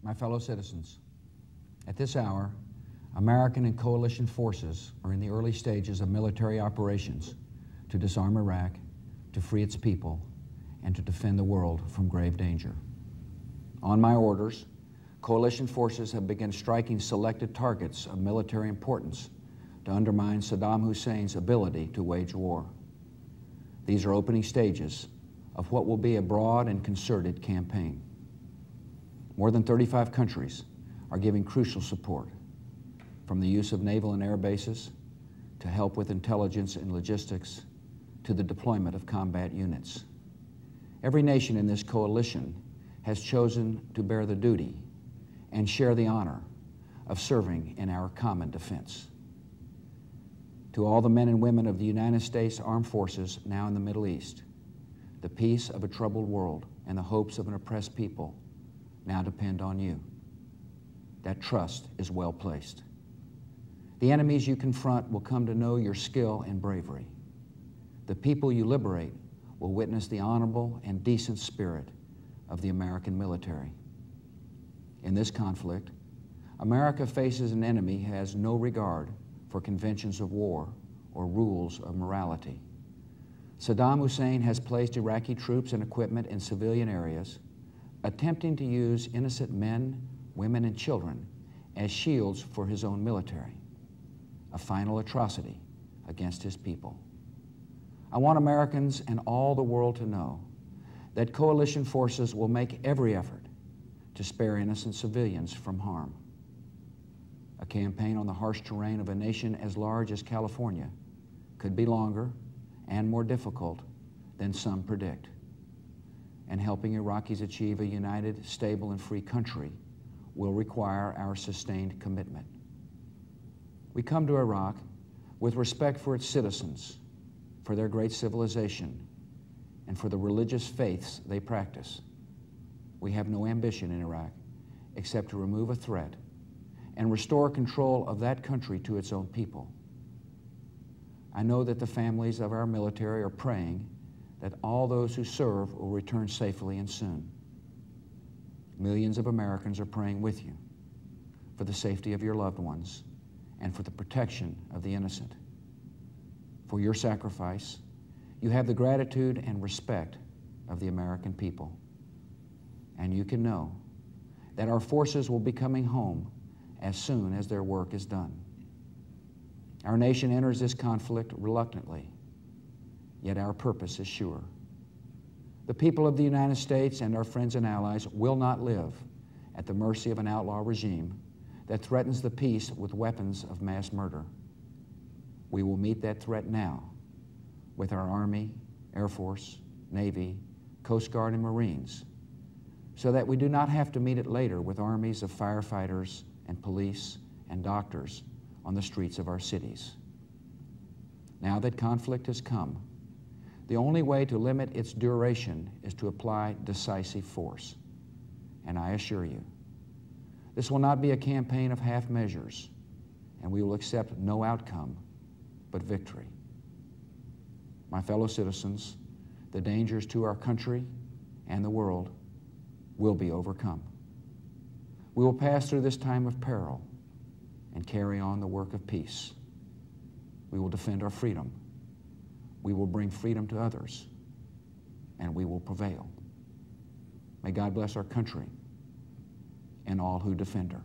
My fellow citizens, at this hour, American and coalition forces are in the early stages of military operations to disarm Iraq, to free its people, and to defend the world from grave danger. On my orders, coalition forces have begun striking selected targets of military importance to undermine Saddam Hussein's ability to wage war. These are opening stages of what will be a broad and concerted campaign. More than 35 countries are giving crucial support, from the use of naval and air bases to help with intelligence and logistics to the deployment of combat units. Every nation in this coalition has chosen to bear the duty and share the honor of serving in our common defense. To all the men and women of the United States Armed Forces now in the Middle East, the peace of a troubled world and the hopes of an oppressed people now depend on you. That trust is well placed. The enemies you confront will come to know your skill and bravery. The people you liberate will witness the honorable and decent spirit of the American military. In this conflict, America faces an enemy who has no regard for conventions of war or rules of morality. Saddam Hussein has placed Iraqi troops and equipment in civilian areas, attempting to use innocent men, women, and children as shields for his own military, a final atrocity against his people. I want Americans and all the world to know that coalition forces will make every effort to spare innocent civilians from harm. A campaign on the harsh terrain of a nation as large as California could be longer and more difficult than some predict. And helping Iraqis achieve a united, stable, and free country will require our sustained commitment. We come to Iraq with respect for its citizens, for their great civilization, and for the religious faiths they practice. We have no ambition in Iraq except to remove a threat and restore control of that country to its own people. I know that the families of our military are praying that all those who serve will return safely and soon. Millions of Americans are praying with you for the safety of your loved ones and for the protection of the innocent. For your sacrifice, you have the gratitude and respect of the American people. And you can know that our forces will be coming home as soon as their work is done. Our nation enters this conflict reluctantly, yet our purpose is sure. The people of the United States and our friends and allies will not live at the mercy of an outlaw regime that threatens the peace with weapons of mass murder. We will meet that threat now with our Army, Air Force, Navy, Coast Guard, and Marines, so that we do not have to meet it later with armies of firefighters and police and doctors on the streets of our cities. Now that conflict has come, the only way to limit its duration is to apply decisive force. And I assure you, this will not be a campaign of half measures, and we will accept no outcome but victory. My fellow citizens, the dangers to our country and the world will be overcome. We will pass through this time of peril and carry on the work of peace. We will defend our freedom. We will bring freedom to others, and we will prevail. May God bless our country and all who defend her.